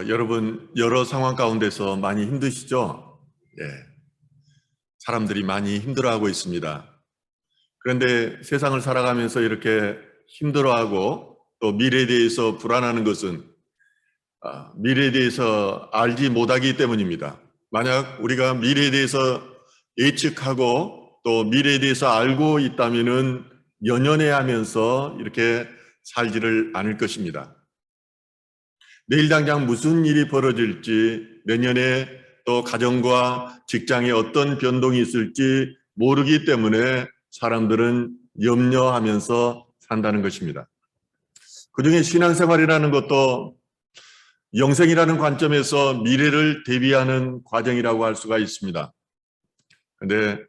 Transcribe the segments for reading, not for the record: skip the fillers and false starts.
여러분 여러 상황 가운데서 많이 힘드시죠? 예, 사람들이 많이 힘들어하고 있습니다. 그런데 세상을 살아가면서 이렇게 힘들어하고 또 미래에 대해서 불안하는 것은 미래에 대해서 알지 못하기 때문입니다. 만약 우리가 미래에 대해서 예측하고 또 미래에 대해서 알고 있다면은 연연해하면서 이렇게 살지를 않을 것입니다. 내일 당장 무슨 일이 벌어질지, 내년에 또 가정과 직장에 어떤 변동이 있을지 모르기 때문에 사람들은 염려하면서 산다는 것입니다. 그중에 신앙생활이라는 것도 영생이라는 관점에서 미래를 대비하는 과정이라고 할 수가 있습니다. 그런데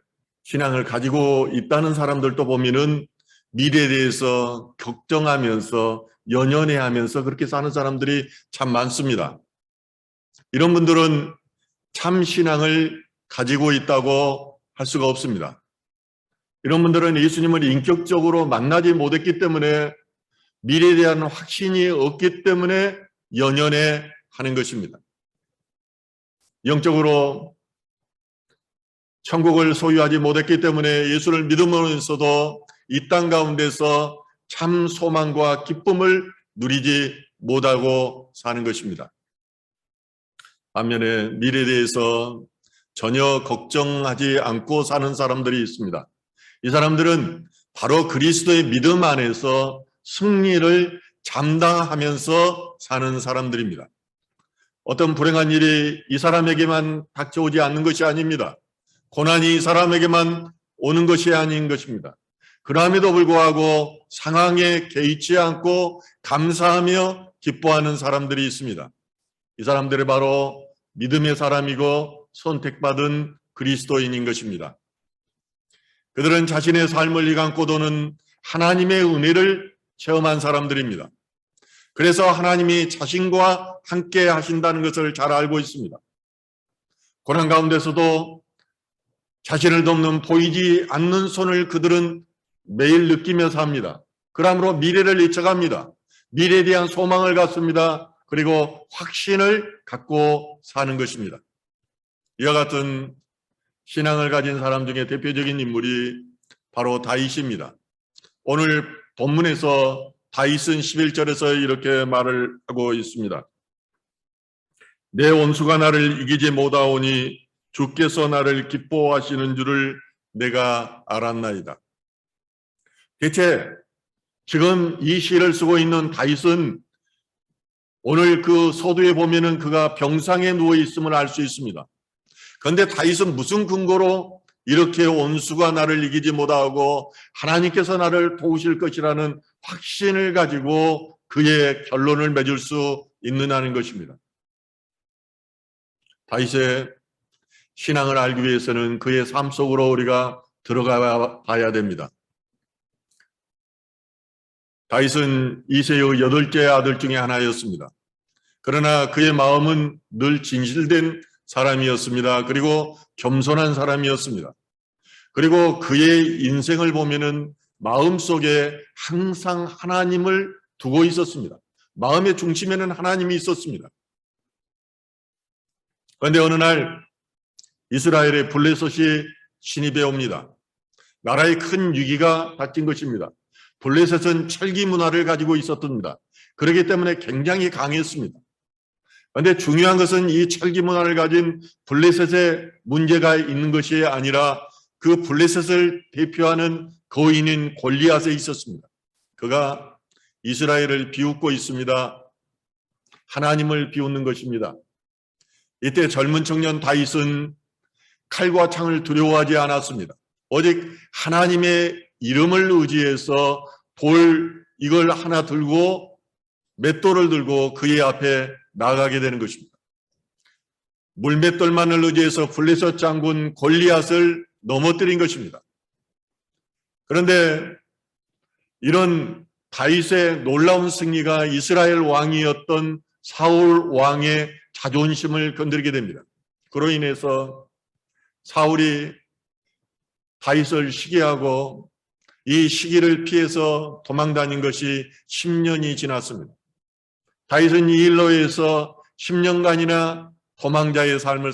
신앙을 가지고 있다는 사람들도 보면은 미래에 대해서 걱정하면서 연연해하면서 그렇게 사는 사람들이 참 많습니다. 이런 분들은 참 신앙을 가지고 있다고 할 수가 없습니다. 이런 분들은 예수님을 인격적으로 만나지 못했기 때문에 미래에 대한 확신이 없기 때문에 연연해 하는 것입니다. 영적으로 천국을 소유하지 못했기 때문에 예수를 믿으면서도 이 땅 가운데서 참 소망과 기쁨을 누리지 못하고 사는 것입니다. 반면에 미래에 대해서 전혀 걱정하지 않고 사는 사람들이 있습니다. 이 사람들은 바로 그리스도의 믿음 안에서 승리를 감당하면서 사는 사람들입니다. 어떤 불행한 일이 이 사람에게만 닥쳐오지 않는 것이 아닙니다. 고난이 이 사람에게만 오는 것이 아닌 것입니다. 그럼에도 불구하고 상황에 개의치 않고 감사하며 기뻐하는 사람들이 있습니다. 이 사람들이 바로 믿음의 사람이고 선택받은 그리스도인인 것입니다. 그들은 자신의 삶을 이감고 도는 하나님의 은혜를 체험한 사람들입니다. 그래서 하나님이 자신과 함께 하신다는 것을 잘 알고 있습니다. 고난 가운데서도 자신을 돕는 보이지 않는 손을 그들은 매일 느끼며 삽니다. 그러므로 미래를 예측합니다. 미래에 대한 소망을 갖습니다. 그리고 확신을 갖고 사는 것입니다. 이와 같은 신앙을 가진 사람 중에 대표적인 인물이 바로 다윗입니다. 오늘 본문에서 다윗은 11절에서 이렇게 말을 하고 있습니다. 내 원수가 나를 이기지 못하오니 주께서 나를 기뻐하시는 줄을 내가 알았나이다. 대체 지금 이 시를 쓰고 있는 다윗은 오늘 그 서두에 보면은 그가 병상에 누워 있음을 알 수 있습니다. 그런데 다윗은 무슨 근거로 이렇게 원수가 나를 이기지 못하고 하나님께서 나를 도우실 것이라는 확신을 가지고 그의 결론을 맺을 수 있느냐는 것입니다. 다윗의 신앙을 알기 위해서는 그의 삶 속으로 우리가 들어가 봐야 됩니다. 다윗은 이새의 8째 아들 중에 하나였습니다. 그러나 그의 마음은 늘 진실된 사람이었습니다. 그리고 겸손한 사람이었습니다. 그리고 그의 인생을 보면은 마음속에 항상 하나님을 두고 있었습니다. 마음의 중심에는 하나님이 있었습니다. 그런데 어느 날 이스라엘의 블레셋이 침입해 옵니다. 나라에 큰 위기가 닥친 것입니다. 블레셋은 철기 문화를 가지고 있었습니다. 그렇기 때문에 굉장히 강했습니다. 그런데 중요한 것은 이 철기 문화를 가진 블레셋에 문제가 있는 것이 아니라 그 블레셋을 대표하는 거인인 골리앗에 있었습니다. 그가 이스라엘을 비웃고 있습니다. 하나님을 비웃는 것입니다. 이때 젊은 청년 다윗은 칼과 창을 두려워하지 않았습니다. 오직 하나님의 이름을 의지해서 이걸 하나 들고 맷돌을 들고 그의 앞에 나가게 되는 것입니다. 물맷돌만을 의지해서 블레셋 장군 골리앗을 넘어뜨린 것입니다. 그런데 이런 다윗의 놀라운 승리가 이스라엘 왕이었던 사울 왕의 자존심을 건드리게 됩니다. 그로 인해서 사울이 다윗을 시기하고 이 시기를 피해서 도망다닌 것이 10년이 지났습니다. 다윗은 이 일로 해서 10년간이나 도망자의 삶을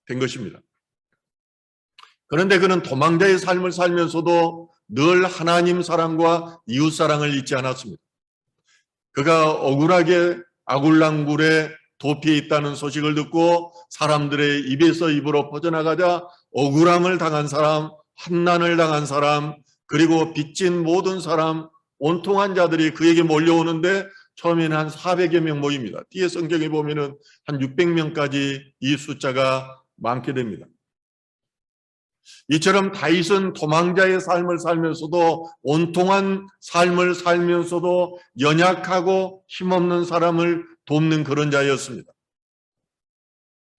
된 것입니다. 그런데 그는 도망자의 삶을 살면서도 늘 하나님 사랑과 이웃 사랑을 잊지 않았습니다. 그가 억울하게 아굴랑굴에 도피해 있다는 소식을 듣고 사람들의 입에서 입으로 퍼져나가자 억울함을 당한 사람, 환난을 당한 사람, 그리고 빚진 모든 사람, 온통한 자들이 그에게 몰려오는데 처음에는 한 400여 명 모입니다. 뒤에 성경에 보면은 한 600명까지 이 숫자가 많게 됩니다. 이처럼 다윗은 도망자의 삶을 살면서도 온통한 삶을 살면서도 연약하고 힘없는 사람을 돕는 그런 자였습니다.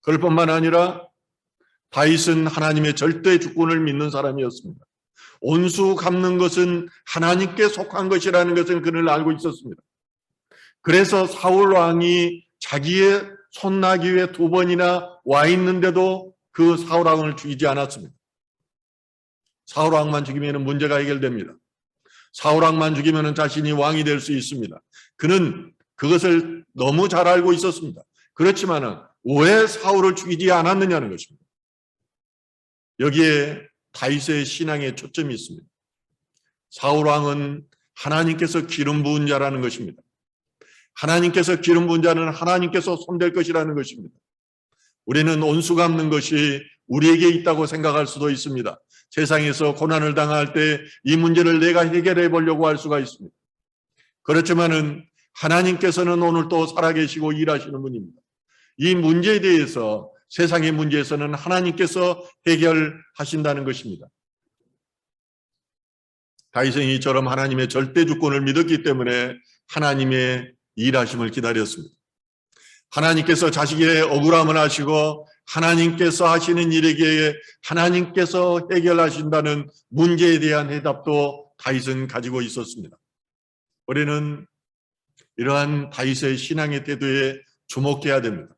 그럴 뿐만 아니라 다윗은 하나님의 절대 주권을 믿는 사람이었습니다. 온수 갚는 것은 하나님께 속한 것이라는 것을 그는 알고 있었습니다. 그래서 사울 왕이 자기의 손나기 위해 2번이나 와 있는데도 그 사울 왕을 죽이지 않았습니다. 사울 왕만 죽이면 문제가 해결됩니다. 사울 왕만 죽이면 자신이 왕이 될 수 있습니다. 그는 그것을 너무 잘 알고 있었습니다. 그렇지만 왜 사울을 죽이지 않았느냐는 것입니다. 여기에 다윗의 신앙에 초점이 있습니다. 사울 왕은 하나님께서 기름 부은 자라는 것입니다. 하나님께서 기름 부은 자는 하나님께서 손댈 것이라는 것입니다. 우리는 온수 갚는 것이 우리에게 있다고 생각할 수도 있습니다. 세상에서 고난을 당할 때 이 문제를 내가 해결해 보려고 할 수가 있습니다. 그렇지만은 하나님께서는 오늘 또 살아계시고 일하시는 분입니다. 이 문제에 대해서 세상의 문제에서는 하나님께서 해결하신다는 것입니다. 다윗은 이처럼 하나님의 절대 주권을 믿었기 때문에 하나님의 일하심을 기다렸습니다. 하나님께서 자식의 억울함을 하시고 하나님께서 하시는 일에게 하나님께서 해결하신다는 문제에 대한 해답도 다윗은 가지고 있었습니다. 우리는 이러한 다윗의 신앙의 태도에 주목해야 됩니다.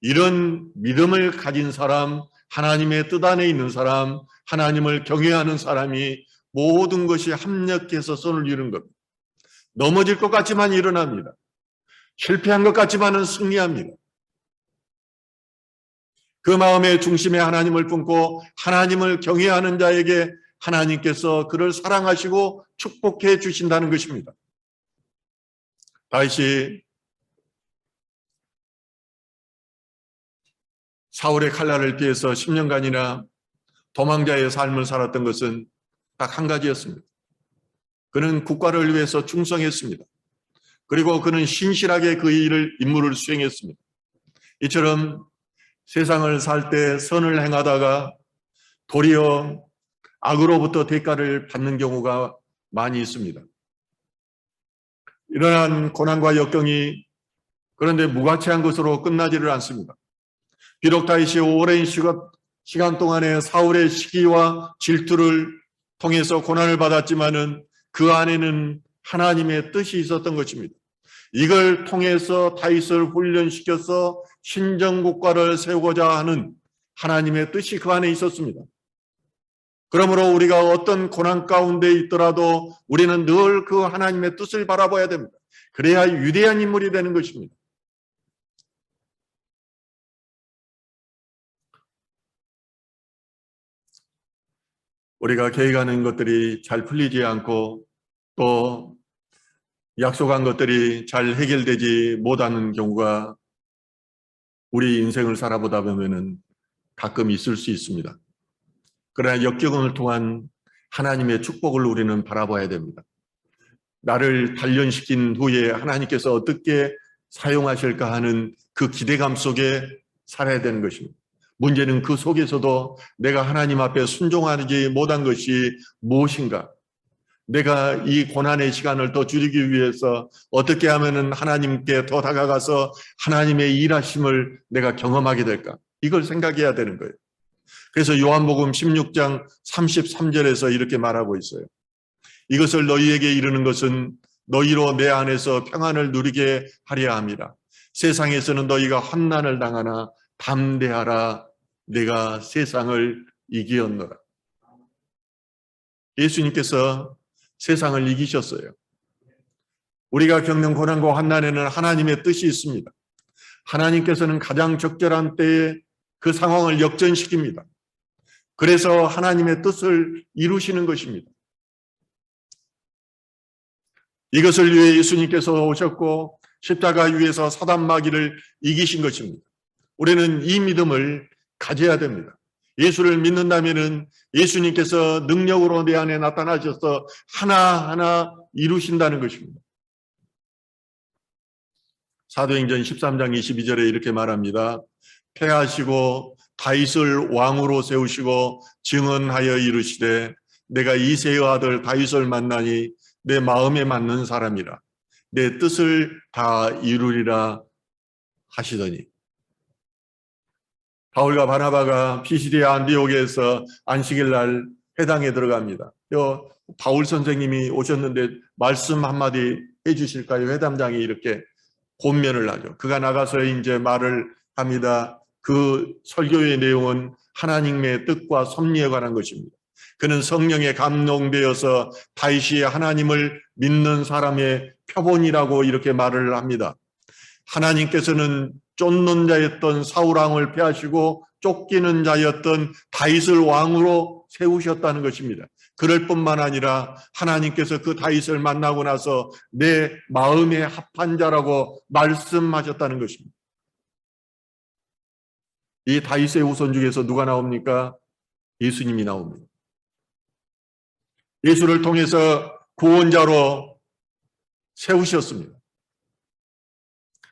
이런 믿음을 가진 사람, 하나님의 뜻 안에 있는 사람, 하나님을 경외하는 사람이 모든 것이 합력해서 선을 이루는 겁니다. 넘어질 것 같지만 일어납니다. 실패한 것 같지만은 승리합니다. 그 마음의 중심에 하나님을 품고 하나님을 경외하는 자에게 하나님께서 그를 사랑하시고 축복해 주신다는 것입니다. 다윗이 사울의 칼날을 피해서 10년간이나 도망자의 삶을 살았던 것은 딱 한 가지였습니다. 그는 국가를 위해서 충성했습니다. 그리고 그는 신실하게 그 임무를 수행했습니다. 이처럼 세상을 살 때 선을 행하다가 도리어 악으로부터 대가를 받는 경우가 많이 있습니다. 이러한 고난과 역경이 그런데 무가치한 것으로 끝나지를 않습니다. 비록 다윗이 오랜 시간 동안에 사울의 시기와 질투를 통해서 고난을 받았지만은 그 안에는 하나님의 뜻이 있었던 것입니다. 이걸 통해서 다윗을 훈련시켜서 신정국가를 세우고자 하는 하나님의 뜻이 그 안에 있었습니다. 그러므로 우리가 어떤 고난 가운데 있더라도 우리는 늘 그 하나님의 뜻을 바라봐야 됩니다. 그래야 위대한 인물이 되는 것입니다. 우리가 계획하는 것들이 잘 풀리지 않고 또 약속한 것들이 잘 해결되지 못하는 경우가 우리 인생을 살아보다 보면은 가끔 있을 수 있습니다. 그러나 역경을 통한 하나님의 축복을 우리는 바라봐야 됩니다. 나를 단련시킨 후에 하나님께서 어떻게 사용하실까 하는 그 기대감 속에 살아야 되는 것입니다. 문제는 그 속에서도 내가 하나님 앞에 순종하지 못한 것이 무엇인가? 내가 이 고난의 시간을 더 줄이기 위해서 어떻게 하면 하나님께 더 다가가서 하나님의 일하심을 내가 경험하게 될까? 이걸 생각해야 되는 거예요. 그래서 요한복음 16장 33절에서 이렇게 말하고 있어요. 이것을 너희에게 이르는 것은 너희로 내 안에서 평안을 누리게 하려 함이라. 세상에서는 너희가 환난을 당하나 담대하라. 내가 세상을 이기었노라. 예수님께서 세상을 이기셨어요. 우리가 겪는 고난과 환난에는 하나님의 뜻이 있습니다. 하나님께서는 가장 적절한 때에 그 상황을 역전시킵니다. 그래서 하나님의 뜻을 이루시는 것입니다. 이것을 위해 예수님께서 오셨고 십자가 위에서 사단 마귀를 이기신 것입니다. 우리는 이 믿음을 가져야 됩니다. 예수를 믿는다면은 예수님께서 능력으로 내 안에 나타나셔서 하나하나 이루신다는 것입니다. 사도행전 13장 22절에 이렇게 말합니다. 패하시고 다윗을 왕으로 세우시고 증언하여 이르시되 내가 이새의 아들 다윗을 만나니 내 마음에 맞는 사람이라 내 뜻을 다 이루리라 하시더니, 바울과 바나바가 피시디아 안디옥에서 안식일 날 회당에 들어갑니다. 바울 선생님이 오셨는데 말씀 한마디 해주실까요? 회담장이 이렇게 권면을 하죠. 그가 나가서 이제 말을 합니다. 그 설교의 내용은 하나님의 뜻과 섭리에 관한 것입니다. 그는 성령에 감동되어서 다윗이 하나님을 믿는 사람의 표본이라고 이렇게 말을 합니다. 하나님께서는 쫓는 자였던 사울 왕을 패하시고 쫓기는 자였던 다윗을 왕으로 세우셨다는 것입니다. 그럴 뿐만 아니라 하나님께서 그 다윗을 만나고 나서 내 마음에 합한 자라고 말씀하셨다는 것입니다. 이 다윗의 후손 중에서 누가 나옵니까? 예수님이 나옵니다. 예수를 통해서 구원자로 세우셨습니다.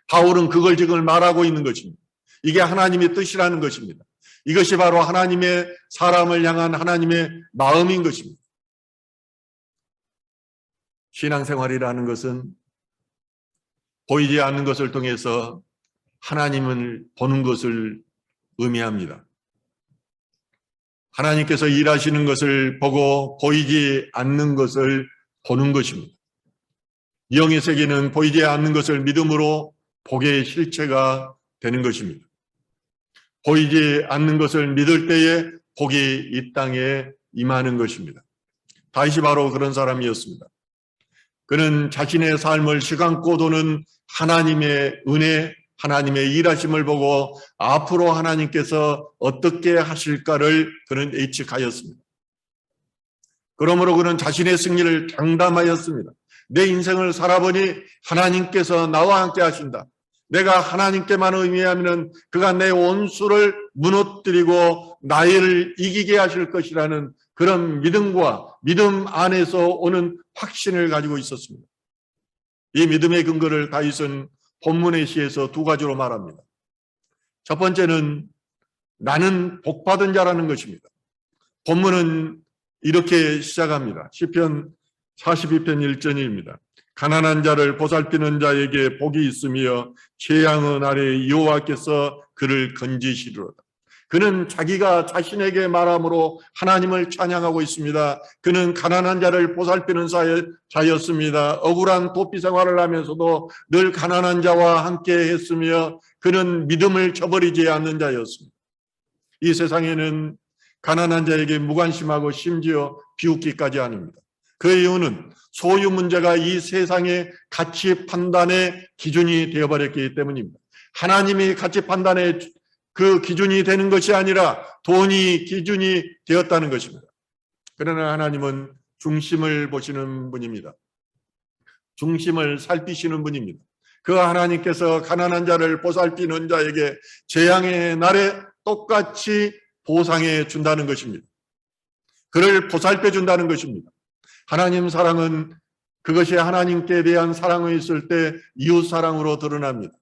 바울은 그걸 지금 말하고 있는 것입니다. 이게 하나님의 뜻이라는 것입니다. 이것이 바로 하나님의 사람을 향한 하나님의 마음인 것입니다. 신앙생활이라는 것은 보이지 않는 것을 통해서 하나님을 보는 것을 의미합니다. 하나님께서 일하시는 것을 보고 보이지 않는 것을 보는 것입니다. 영의 세계는 보이지 않는 것을 믿음으로 복의 실체가 되는 것입니다. 보이지 않는 것을 믿을 때에 복이 이 땅에 임하는 것입니다. 다윗이 바로 그런 사람이었습니다. 그는 자신의 삶을 시간고 도는 하나님의 은혜, 하나님의 일하심을 보고 앞으로 하나님께서 어떻게 하실까를 그는 예측하였습니다. 그러므로 그는 자신의 승리를 장담하였습니다. 내 인생을 살아보니 하나님께서 나와 함께 하신다. 내가 하나님께만 의미하면 그가 내 원수를 무너뜨리고 나를 이기게 하실 것이라는 그런 믿음과 믿음 안에서 오는 확신을 가지고 있었습니다. 이 믿음의 근거를 다윗은 본문의 시에서 두 가지로 말합니다. 첫 번째는 나는 복받은 자라는 것입니다. 본문은 이렇게 시작합니다. 시편 42편 1절입니다. 가난한 자를 보살피는 자에게 복이 있으며 재앙의 날에 여호와께서 그를 건지시리로다. 그는 자기가 자신에게 말함으로 하나님을 찬양하고 있습니다. 그는 가난한 자를 보살피는 자였습니다. 억울한 도피 생활을 하면서도 늘 가난한 자와 함께 했으며 그는 믿음을 저버리지 않는 자였습니다. 이 세상에는 가난한 자에게 무관심하고 심지어 비웃기까지 합니다. 그 이유는 소유 문제가 이 세상의 가치 판단의 기준이 되어버렸기 때문입니다. 하나님이 가치 판단의 그 기준이 되는 것이 아니라 돈이 기준이 되었다는 것입니다. 그러나 하나님은 중심을 보시는 분입니다. 중심을 살피시는 분입니다. 그 하나님께서 가난한 자를 보살피는 자에게 재앙의 날에 똑같이 보상해 준다는 것입니다. 그를 보살펴 준다는 것입니다. 하나님 사랑은 그것이 하나님께 대한 사랑이 있을 때 이웃 사랑으로 드러납니다.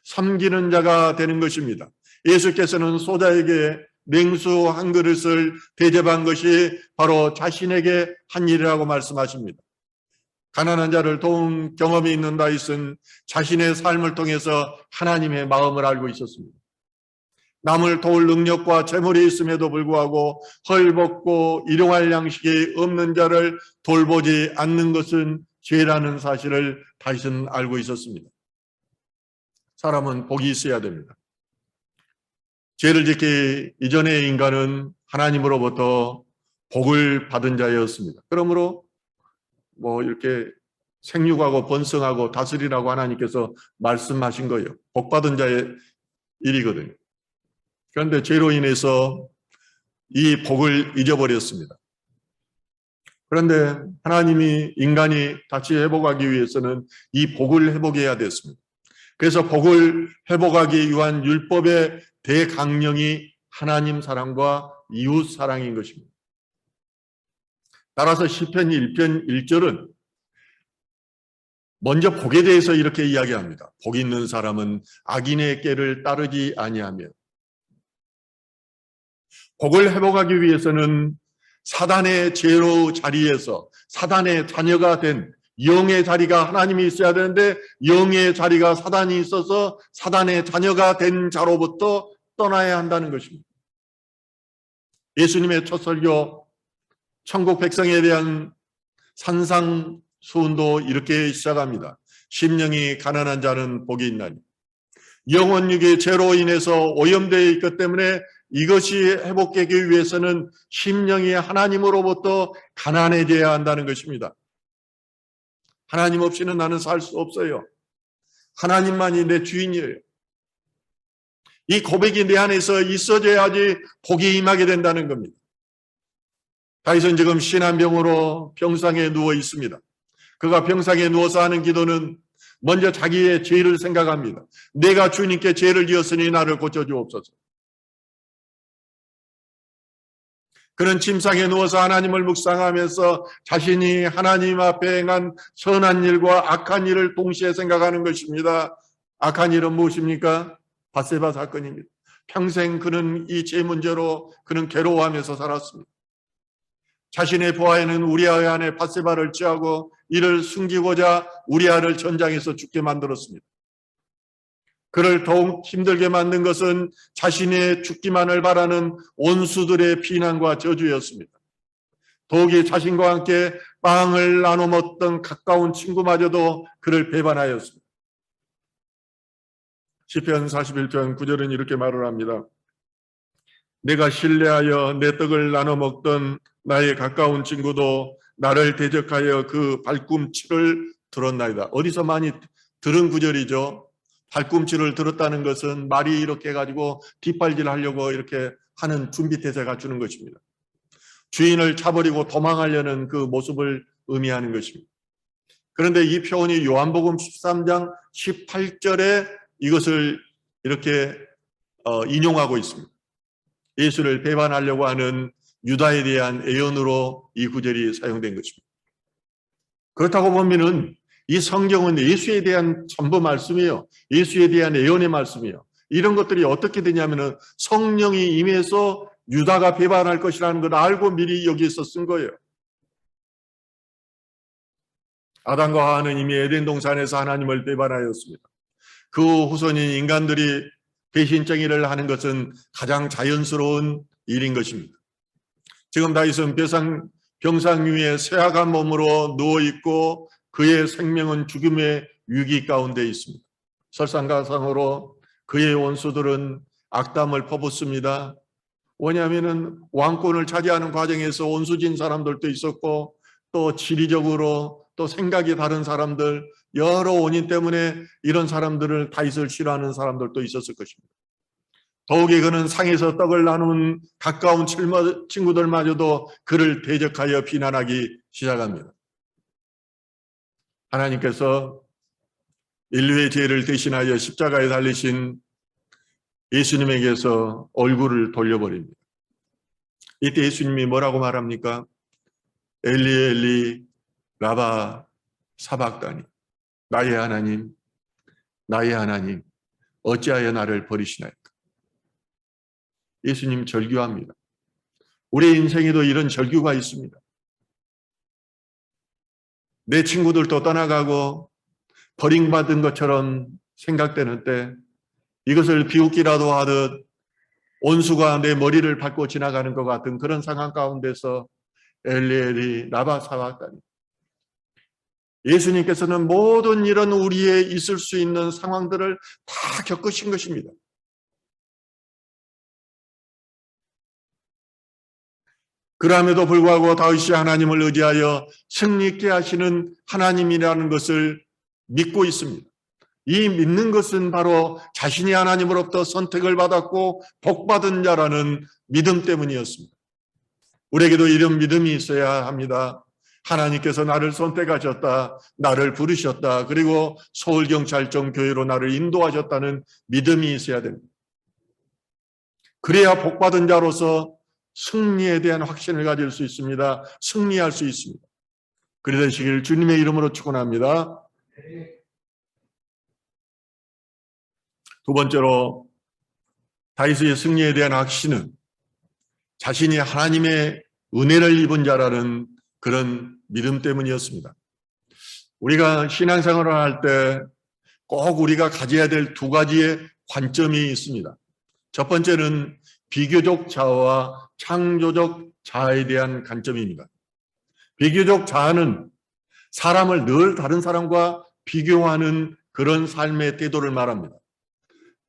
섬기는 자가 되는 것입니다. 예수께서는 소자에게 냉수 한 그릇을 대접한 것이 바로 자신에게 한 일이라고 말씀하십니다. 가난한 자를 도운 경험이 있는 다윗은 자신의 삶을 통해서 하나님의 마음을 알고 있었습니다. 남을 도울 능력과 재물이 있음에도 불구하고 헐벗고 일용할 양식이 없는 자를 돌보지 않는 것은 죄라는 사실을 다윗은 알고 있었습니다. 사람은 복이 있어야 됩니다. 죄를 짓기 이전의 인간은 하나님으로부터 복을 받은 자였습니다. 그러므로 이렇게 생육하고 번성하고 다스리라고 하나님께서 말씀하신 거예요. 복받은 자의 일이거든요. 그런데 죄로 인해서 이 복을 잊어버렸습니다. 그런데 하나님이 인간이 다시 회복하기 위해서는 이 복을 회복해야 됐습니다. 그래서 복을 회복하기 위한 율법의 대강령이 하나님 사랑과 이웃 사랑인 것입니다. 따라서 시편 1편 1절은 먼저 복에 대해서 이렇게 이야기합니다. 복 있는 사람은 악인의 꾀를 따르지 아니하며. 복을 회복하기 위해서는 사단의 죄로 자리에서 사단의 자녀가 된 영의 자리가 하나님이 있어야 되는데 영의 자리가 사단이 있어서 사단의 자녀가 된 자로부터 떠나야 한다는 것입니다. 예수님의 첫 설교 천국 백성에 대한 산상수훈도 이렇게 시작합니다. 심령이 가난한 자는 복이 있나니. 영혼육의 죄로 인해서 오염되어 있기 때문에 이것이 회복되기 위해서는 심령이 하나님으로부터 가난해져야 한다는 것입니다. 하나님 없이는 나는 살 수 없어요. 하나님만이 내 주인이에요. 이 고백이 내 안에서 있어져야지 복이 임하게 된다는 겁니다. 다윗은 지금 신한병으로 병상에 누워 있습니다. 그가 병상에 누워서 하는 기도는 먼저 자기의 죄를 생각합니다. 내가 주님께 죄를 지었으니 나를 고쳐주옵소서. 그는 침상에 누워서 하나님을 묵상하면서 자신이 하나님 앞에 행한 선한 일과 악한 일을 동시에 생각하는 것입니다. 악한 일은 무엇입니까? 밧세바 사건입니다. 평생 그는 이 죄 문제로 그는 괴로워하면서 살았습니다. 자신의 부하에는 우리아의 아내 밧세바를 취하고 이를 숨기고자 우리아를 전장에서 죽게 만들었습니다. 그를 더욱 힘들게 만든 것은 자신의 죽기만을 바라는 원수들의 비난과 저주였습니다. 더욱이 자신과 함께 빵을 나눠 먹던 가까운 친구마저도 그를 배반하였습니다. 시편 41편 9절은 이렇게 말을 합니다. 내가 신뢰하여 내 떡을 나눠 먹던 나의 가까운 친구도 나를 대적하여 그 발꿈치를 들었나이다. 어디서 많이 들은 구절이죠. 발꿈치를 들었다는 것은 말이 이렇게 해가지고 뒷발질 하려고 이렇게 하는 준비태세가 주는 것입니다. 주인을 차버리고 도망하려는 그 모습을 의미하는 것입니다. 그런데 이 표현이 요한복음 13장 18절에 이것을 이렇게 인용하고 있습니다. 예수를 배반하려고 하는 유다에 대한 애언으로 이 구절이 사용된 것입니다. 그렇다고 보면은 이 성경은 예수에 대한 전부 말씀이에요. 예수에 대한 애언의 말씀이에요. 이런 것들이 어떻게 되냐면은 성령이 임해서 유다가 배반할 것이라는 걸 알고 미리 여기에서 쓴 거예요. 아담과 하와는 이미 에덴 동산에서 하나님을 배반하였습니다. 그 후손인 인간들이 배신정의를 하는 것은 가장 자연스러운 일인 것입니다. 지금 다윗은 병상 위에 쇠약한 몸으로 누워있고 그의 생명은 죽음의 위기 가운데 있습니다. 설상가상으로 그의 원수들은 악담을 퍼붓습니다. 왜냐하면 왕권을 차지하는 과정에서 원수진 사람들도 있었고 또 지리적으로 또 생각이 다른 사람들 여러 원인 때문에 이런 사람들을 다윗을 싫어하는 사람들도 있었을 것입니다. 더욱이 그는 상에서 떡을 나눈 가까운 친구들마저도 그를 대적하여 비난하기 시작합니다. 하나님께서 인류의 죄를 대신하여 십자가에 달리신 예수님에게서 얼굴을 돌려버립니다. 이때 예수님이 뭐라고 말합니까? 엘리 엘리 라바 사박다니, 나의 하나님 나의 하나님 어찌하여 나를 버리시나이까. 예수님 절규합니다. 우리 인생에도 이런 절규가 있습니다. 내 친구들도 떠나가고 버림받은 것처럼 생각되는 때 이것을 비웃기라도 하듯 원수가 내 머리를 밟고 지나가는 것 같은 그런 상황 가운데서 엘리 엘리 라바 사박다니, 예수님께서는 모든 이런 우리에 있을 수 있는 상황들을 다 겪으신 것입니다. 그럼에도 불구하고 다윗이 하나님을 의지하여 승리 있게 하시는 하나님이라는 것을 믿고 있습니다. 이 믿는 것은 바로 자신이 하나님으로부터 선택을 받았고 복받은 자라는 믿음 때문이었습니다. 우리에게도 이런 믿음이 있어야 합니다. 하나님께서 나를 선택하셨다, 나를 부르셨다, 그리고 서울경찰청 교회로 나를 인도하셨다는 믿음이 있어야 됩니다. 그래야 복받은 자로서 승리에 대한 확신을 가질 수 있습니다. 승리할 수 있습니다. 그리 되시길 주님의 이름으로 축원합니다. 두 번째로 다윗의 승리에 대한 확신은 자신이 하나님의 은혜를 입은 자라는 그런 믿음 때문이었습니다. 우리가 신앙생활을 할 때 꼭 우리가 가져야 될 두 가지의 관점이 있습니다. 첫 번째는 비교적 자아와 창조적 자아에 대한 관점입니다. 비교적 자아는 사람을 늘 다른 사람과 비교하는 그런 삶의 태도를 말합니다.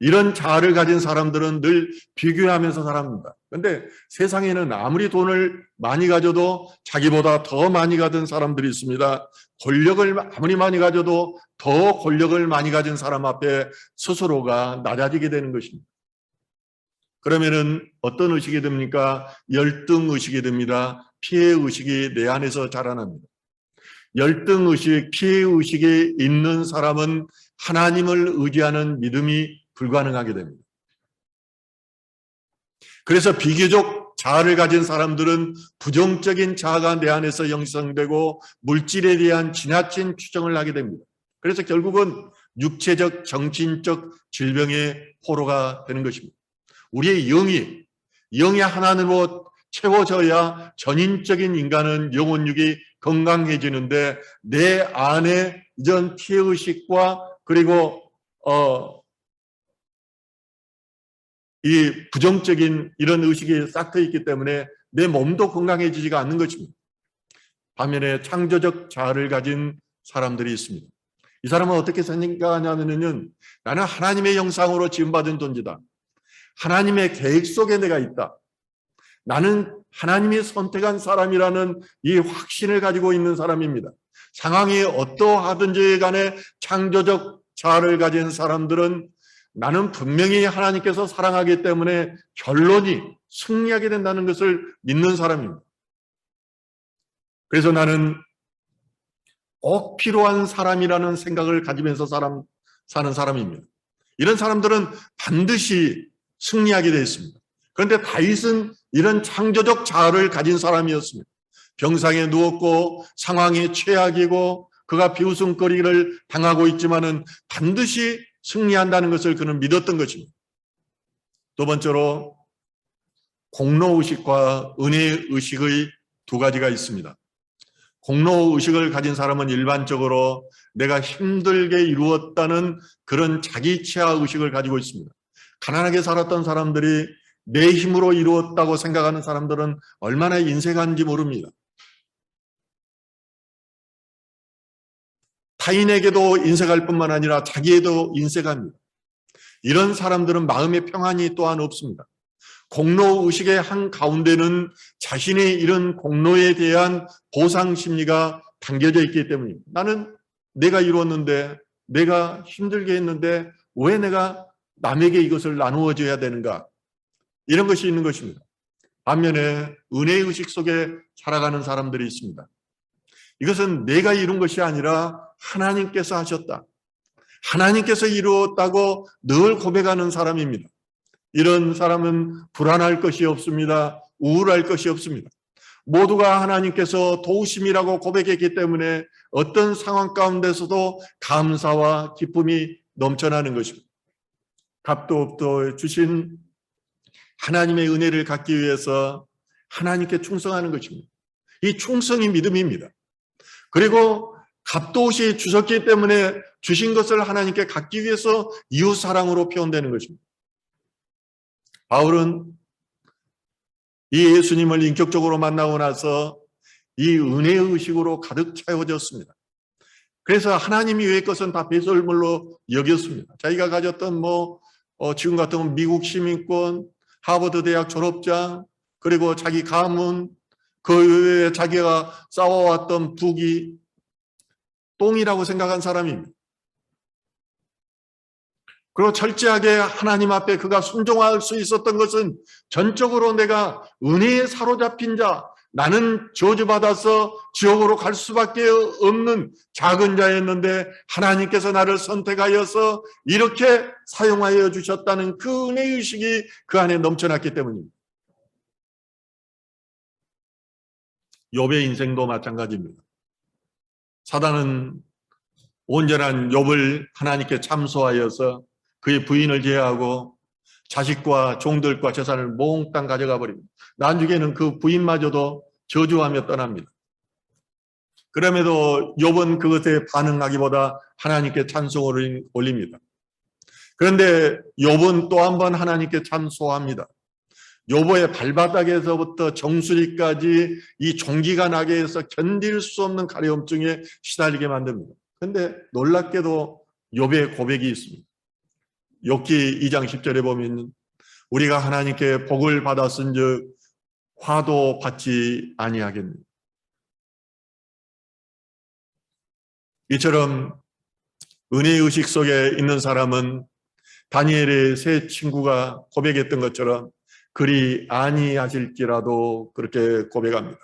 이런 자아를 가진 사람들은 늘 비교하면서 살아갑니다. 그런데 세상에는 아무리 돈을 많이 가져도 자기보다 더 많이 가진 사람들이 있습니다. 권력을 아무리 많이 가져도 더 권력을 많이 가진 사람 앞에 스스로가 낮아지게 되는 것입니다. 그러면은 어떤 의식이 됩니까? 열등의식이 됩니다. 피해의식이 내 안에서 자라납니다. 열등의식, 피해의식이 있는 사람은 하나님을 의지하는 믿음이 불가능하게 됩니다. 그래서 비교적 자아를 가진 사람들은 부정적인 자아가 내 안에서 형성되고 물질에 대한 지나친 추정을 하게 됩니다. 그래서 결국은 육체적, 정신적 질병의 포로가 되는 것입니다. 우리의 영이 하나님으로 채워져야 전인적인 인간은 영혼육이 건강해지는데 내 안에 이전 피해의식과 그리고 이 부정적인 이런 의식이 싹터 있기 때문에 내 몸도 건강해지지가 않는 것입니다. 반면에 창조적 자아를 가진 사람들이 있습니다. 이 사람은 어떻게 생각하냐면요, 나는 하나님의 형상으로 지음받은 존재다. 하나님의 계획 속에 내가 있다. 나는 하나님이 선택한 사람이라는 이 확신을 가지고 있는 사람입니다. 상황이 어떠하든지 간에 창조적 자아를 가진 사람들은 나는 분명히 하나님께서 사랑하기 때문에 결론이 승리하게 된다는 것을 믿는 사람입니다. 그래서 나는 꼭 필요한 사람이라는 생각을 가지면서 사는 사람입니다. 이런 사람들은 반드시 승리하게 되어 있습니다. 그런데 다윗은 이런 창조적 자아를 가진 사람이었습니다. 병상에 누웠고 상황이 최악이고 그가 비웃음거리를 당하고 있지만은 반드시 승리한다는 것을 그는 믿었던 것입니다. 두 번째로 공로의식과 은혜의식의 두 가지가 있습니다. 공로의식을 가진 사람은 일반적으로 내가 힘들게 이루었다는 그런 자기 치하의식을 가지고 있습니다. 가난하게 살았던 사람들이 내 힘으로 이루었다고 생각하는 사람들은 얼마나 인색한지 모릅니다. 타인에게도 인색할 뿐만 아니라 자기에도 인색합니다. 이런 사람들은 마음의 평안이 또한 없습니다. 공로의식의 한 가운데는 자신의 이런 공로에 대한 보상 심리가 담겨져 있기 때문입니다. 나는 내가 이루었는데, 내가 힘들게 했는데 왜 내가 남에게 이것을 나누어 줘야 되는가? 이런 것이 있는 것입니다. 반면에 은혜의식 속에 살아가는 사람들이 있습니다. 이것은 내가 이룬 것이 아니라 하나님께서 하셨다. 하나님께서 이루었다고 늘 고백하는 사람입니다. 이런 사람은 불안할 것이 없습니다. 우울할 것이 없습니다. 모두가 하나님께서 도우심이라고 고백했기 때문에 어떤 상황 가운데서도 감사와 기쁨이 넘쳐나는 것입니다. 값도 없도 주신 하나님의 은혜를 갖기 위해서 하나님께 충성하는 것입니다. 이 충성이 믿음입니다. 그리고 값도 없이 주셨기 때문에 주신 것을 하나님께 갖기 위해서 이웃사랑으로 표현되는 것입니다. 바울은 이 예수님을 인격적으로 만나고 나서 이 은혜의식으로 가득 채워졌습니다. 그래서 하나님이 위의 것은 다 배설물로 여겼습니다. 자기가 가졌던 지금 같은 미국 시민권, 하버드 대학 졸업자, 그리고 자기 가문, 그 외에 자기가 쌓아왔던 북이 똥이라고 생각한 사람입니다. 그리고 철저하게 하나님 앞에 그가 순종할 수 있었던 것은 전적으로 내가 은혜에 사로잡힌 자, 나는 저주받아서 지옥으로 갈 수밖에 없는 작은 자였는데 하나님께서 나를 선택하여서 이렇게 사용하여 주셨다는 그 은혜의식이 그 안에 넘쳐났기 때문입니다. 욥의 인생도 마찬가지입니다. 사단은 온전한 욥을 하나님께 참소하여서 그의 부인을 제외하고 자식과 종들과 재산을 몽땅 가져가 버립니다. 나중에는 그 부인마저도 저주하며 떠납니다. 그럼에도 욥은 그것에 반응하기보다 하나님께 찬송을 올립니다. 그런데 욥은 또 한 번 하나님께 참소합니다. 욥의 발바닥에서부터 정수리까지 이 종기가 나게 해서 견딜 수 없는 가려움증에 시달리게 만듭니다. 그런데 놀랍게도 욥의 고백이 있습니다. 욥기 2장 10절에 보면 우리가 하나님께 복을 받았은즉 화도 받지 아니하겠느냐. 이처럼 은혜의식 속에 있는 사람은 다니엘의 세 친구가 고백했던 것처럼 그리 아니하실지라도 그렇게 고백합니다.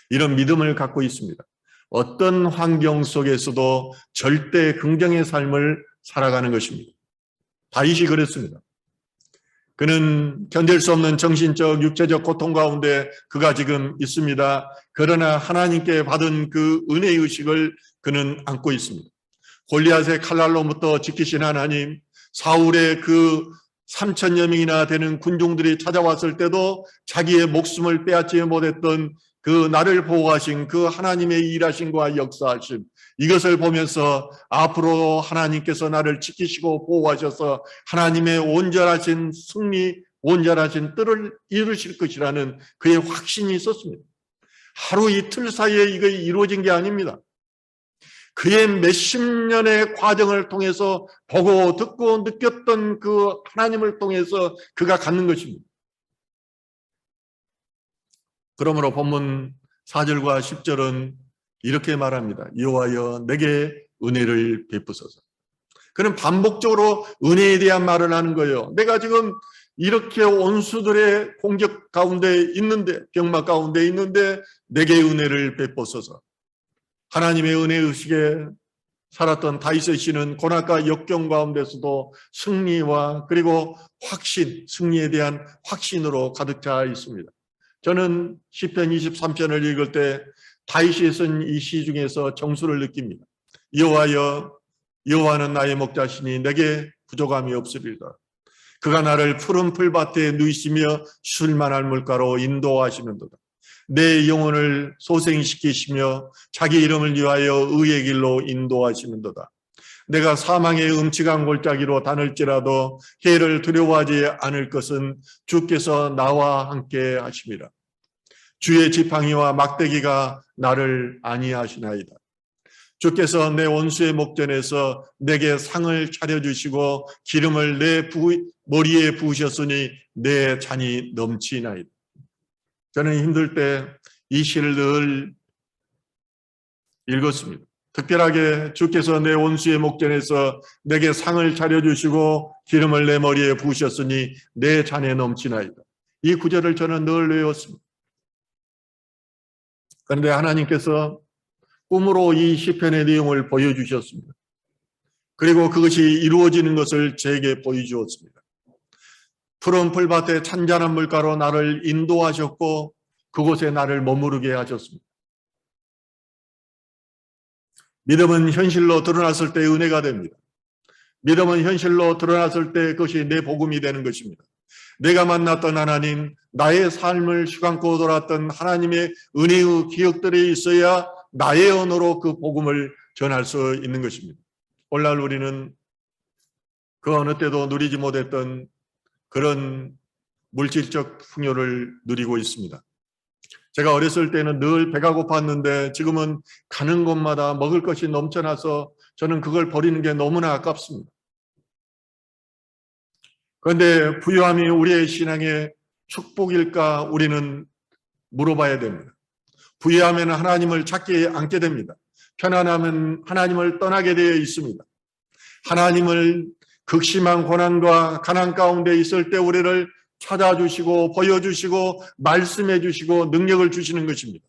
이런 믿음을 갖고 있습니다. 어떤 환경 속에서도 절대 긍정의 삶을 살아가는 것입니다. 다윗이 그랬습니다. 그는 견딜 수 없는 정신적, 육체적 고통 가운데 그가 지금 있습니다. 그러나 하나님께 받은 그 은혜의식을 그는 안고 있습니다. 골리앗의 칼날로부터 지키신 하나님, 사울의 그 3,000여 명이나 되는 군중들이 찾아왔을 때도 자기의 목숨을 빼앗지 못했던 그 나를 보호하신 그 하나님의 일하심과 역사하심, 이것을 보면서 앞으로 하나님께서 나를 지키시고 보호하셔서 하나님의 온전하신 승리, 온전하신 뜻을 이루실 것이라는 그의 확신이 있었습니다. 하루 이틀 사이에 이거 이루어진 게 아닙니다. 그의 몇십 년의 과정을 통해서 보고 듣고 느꼈던 그 하나님을 통해서 그가 갖는 것입니다. 그러므로 본문 4절과 10절은 이렇게 말합니다. 여호와여 내게 은혜를 베푸소서. 그는 반복적으로 은혜에 대한 말을 하는 거예요. 내가 지금 이렇게 원수들의 공격 가운데 있는데, 병막 가운데 있는데 내게 은혜를 베푸소서. 하나님의 은혜의식에 살았던 다윗의 시는 고난과 역경 가운데서도 승리와 그리고 확신, 승리에 대한 확신으로 가득 차 있습니다. 저는 시편 23편을 읽을 때 다윗이 쓴 이 시 중에서 정수를 느낍니다. 여호와여, 여호와는 나의 목자시니 내게 부족함이 없으리라. 그가 나를 푸른 풀밭에 누이시며 쉴만할 물가로 인도하시는도다. 내 영혼을 소생시키시며 자기 이름을 위하여 의의 길로 인도하시는도다. 내가 사망의 음침한 골짜기로 다닐지라도 해를 두려워하지 않을 것은 주께서 나와 함께 하심이라. 주의 지팡이와 막대기가 나를 안위하시나이다. 주께서 내 원수의 목전에서 내게 상을 차려주시고 기름을 내 머리에 부으셨으니 내 잔이 넘치나이다. 저는 힘들 때 이 시를 늘 읽었습니다. 특별하게 주께서 내 원수의 목전에서 내게 상을 차려주시고 기름을 내 머리에 부으셨으니 내 잔에 넘치나이다. 이 구절을 저는 늘 외웠습니다. 그런데 하나님께서 꿈으로 이 시편의 내용을 보여주셨습니다. 그리고 그것이 이루어지는 것을 제게 보여주었습니다. 푸른 풀밭에 찬잔한 물가로 나를 인도하셨고 그곳에 나를 머무르게 하셨습니다. 믿음은 현실로 드러났을 때 은혜가 됩니다. 믿음은 현실로 드러났을 때 그것이 내 복음이 되는 것입니다. 내가 만났던 하나님, 나의 삶을 휘감고 돌았던 하나님의 은혜의 기억들이 있어야 나의 언어로 그 복음을 전할 수 있는 것입니다. 오늘날 우리는 그 어느 때도 누리지 못했던 그런 물질적 풍요를 누리고 있습니다. 제가 어렸을 때는 늘 배가 고팠는데 지금은 가는 곳마다 먹을 것이 넘쳐나서 저는 그걸 버리는 게 너무나 아깝습니다. 그런데 부유함이 우리의 신앙의 축복일까 우리는 물어봐야 됩니다. 부유하면 하나님을 찾지 않게 됩니다. 편안하면 하나님을 떠나게 되어 있습니다. 하나님을 극심한 고난과 가난 가운데 있을 때 우리를 찾아주시고 보여주시고 말씀해 주시고 능력을 주시는 것입니다.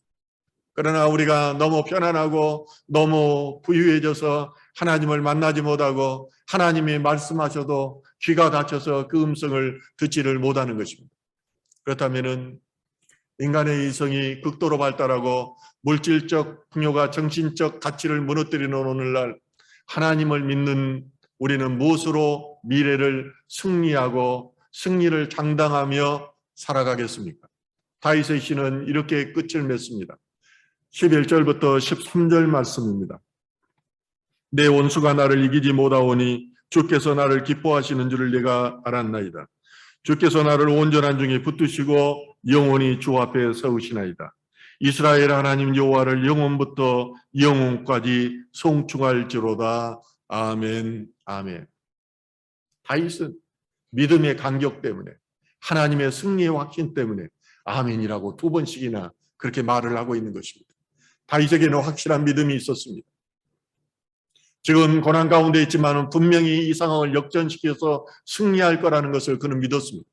그러나 우리가 너무 편안하고 너무 부유해져서 하나님을 만나지 못하고 하나님이 말씀하셔도 귀가 닫혀서 그 음성을 듣지를 못하는 것입니다. 그렇다면 인간의 이성이 극도로 발달하고 물질적 풍요가 정신적 가치를 무너뜨리는 오늘날 하나님을 믿는 우리는 무엇으로 미래를 승리하고 승리를 장담하며 살아가겠습니까? 다윗의 시는 이렇게 끝을 맺습니다. 11절부터 13절 말씀입니다. 내 원수가 나를 이기지 못하오니 주께서 나를 기뻐하시는 줄을 내가 알았나이다. 주께서 나를 온전한 중에 붙드시고 영원히 주 앞에 서우시나이다. 이스라엘 하나님 여호와를 영원부터 영원까지 송축할지로다. 아멘. 아멘. 다윗은 믿음의 간격 때문에 하나님의 승리의 확신 때문에 아멘이라고 두 번씩이나 그렇게 말을 하고 있는 것입니다. 다윗에게는 확실한 믿음이 있었습니다. 지금 고난 가운데 있지만 분명히 이 상황을 역전시켜서 승리할 거라는 것을 그는 믿었습니다.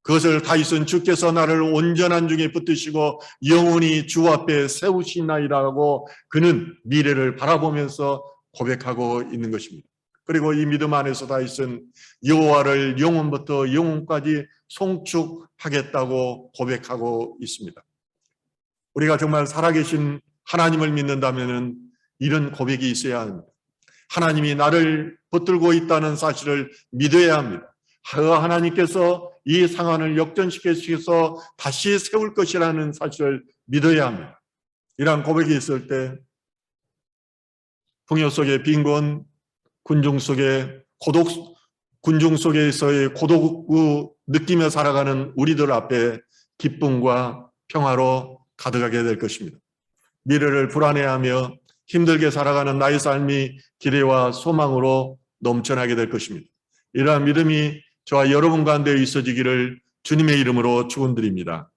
그것을 다윗은 주께서 나를 온전한 중에 붙드시고 영원히 주 앞에 세우시나이라고 그는 미래를 바라보면서 고백하고 있는 것입니다. 그리고 이 믿음 안에서 다윗은 여호와를 영원부터 영원까지 송축하겠다고 고백하고 있습니다. 우리가 정말 살아계신 하나님을 믿는다면 이런 고백이 있어야 합니다. 하나님이 나를 붙들고 있다는 사실을 믿어야 합니다. 하나님께서 이 상황을 역전시켜서 다시 세울 것이라는 사실을 믿어야 합니다. 이러한 고백이 있을 때 풍요 속의 빈곤, 군중 속에서의 고독을 느끼며 살아가는 우리들 앞에 기쁨과 평화로 가득하게 될 것입니다. 미래를 불안해하며 힘들게 살아가는 나의 삶이 기대와 소망으로 넘쳐나게 될 것입니다. 이러한 믿음이 저와 여러분 가운데 있어지기를 주님의 이름으로 축원드립니다.